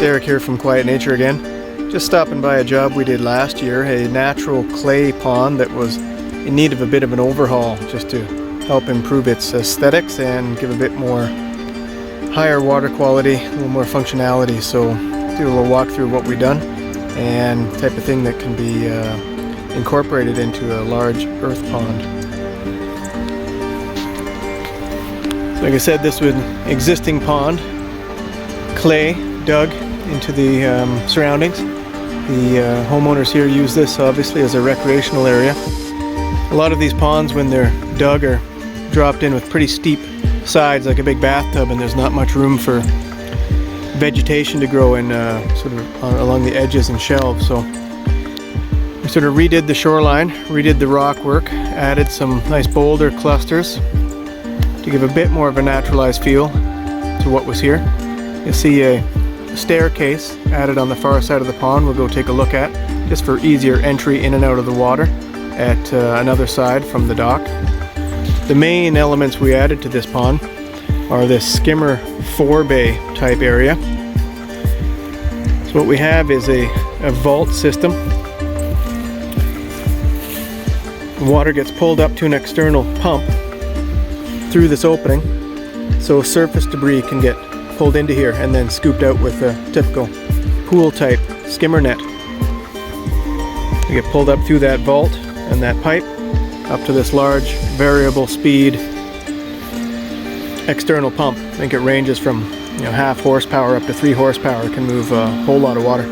Derek here from Quiet Nature again. Just stopping by a job we did last year, a natural clay pond that was in need of a bit of an overhaul just to help improve its aesthetics and give a bit more higher water quality, a little more functionality. So do a little walkthrough of what we've done and the type of thing that can be incorporated into a large earth pond. So like I said, this was an existing pond, clay dug into the surroundings. The homeowners here use this obviously as a recreational area. A lot of these ponds, when they're dug, are dropped in with pretty steep sides like a big bathtub, and there's not much room for vegetation to grow in sort of along the edges and shelves. So we sort of redid the shoreline, redid the rock work, added some nice boulder clusters to give a bit more of a naturalized feel to what was here. You'll see a staircase added on the far side of the pond we'll go take a look at, just for easier entry in and out of the water at another side from the dock. The main elements we added to this pond are this skimmer forebay type area. So what we have is a vault system. The water gets pulled up to an external pump through this opening, so surface debris can get pulled into here and then scooped out with a typical pool type skimmer net. You get pulled up through that vault and that pipe up to this large variable speed external pump. I think it ranges from half horsepower up to 3 horsepower. It can move a whole lot of water.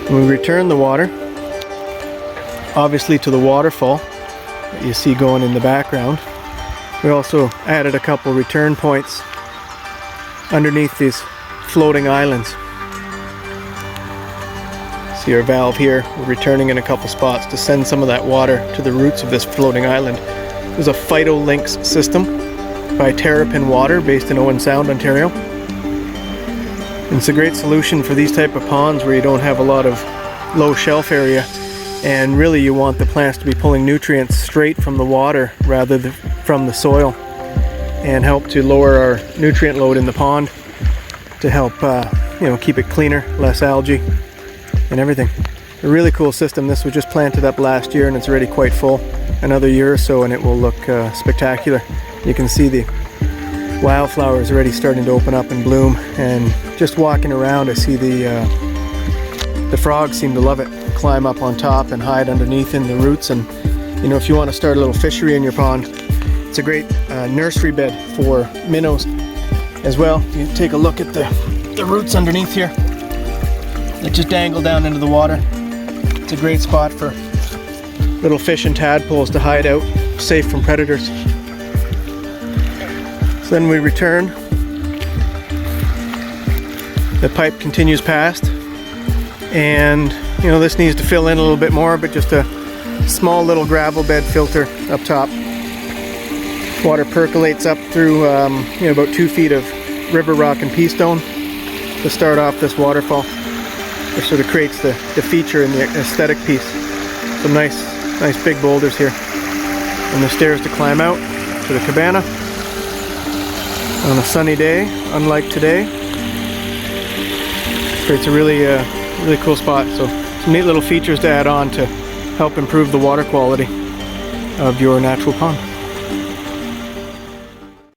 When we return the water, obviously, to the waterfall that you see going in the background, we also added a couple return points underneath these floating islands. See our valve here, we're returning in a couple spots to send some of that water to the roots of this floating island. There's a Phytolinks system by Terrapin Water based in Owen Sound, Ontario. And it's a great solution for these type of ponds where you don't have a lot of low shelf area, and really you want the plants to be pulling nutrients straight from the water rather than from the soil, and help to lower our nutrient load in the pond to help keep it cleaner, less algae and everything. A really cool system. This was just planted up last year and it's already quite full. Another year or so and it will look spectacular. You can see the wildflowers already starting to open up and bloom, and just walking around I see the frogs seem to love it. Climb up on top and hide underneath in the roots, and if you want to start a little fishery in your pond, it's a great nursery bed for minnows as well. You take a look at the roots underneath here that just dangle down into the water. It's a great spot for little fish and tadpoles to hide out, safe from predators. So then we return. The pipe continues past, and this needs to fill in a little bit more, but just a small little gravel bed filter up top. Water percolates up through about 2 feet of river rock and pea stone to start off this waterfall, which sort of creates the feature and the aesthetic piece. Some nice big boulders here, and the stairs to climb out to the cabana on a sunny day, unlike today. Creates a really cool spot. So some neat little features to add on to help improve the water quality of your natural pond.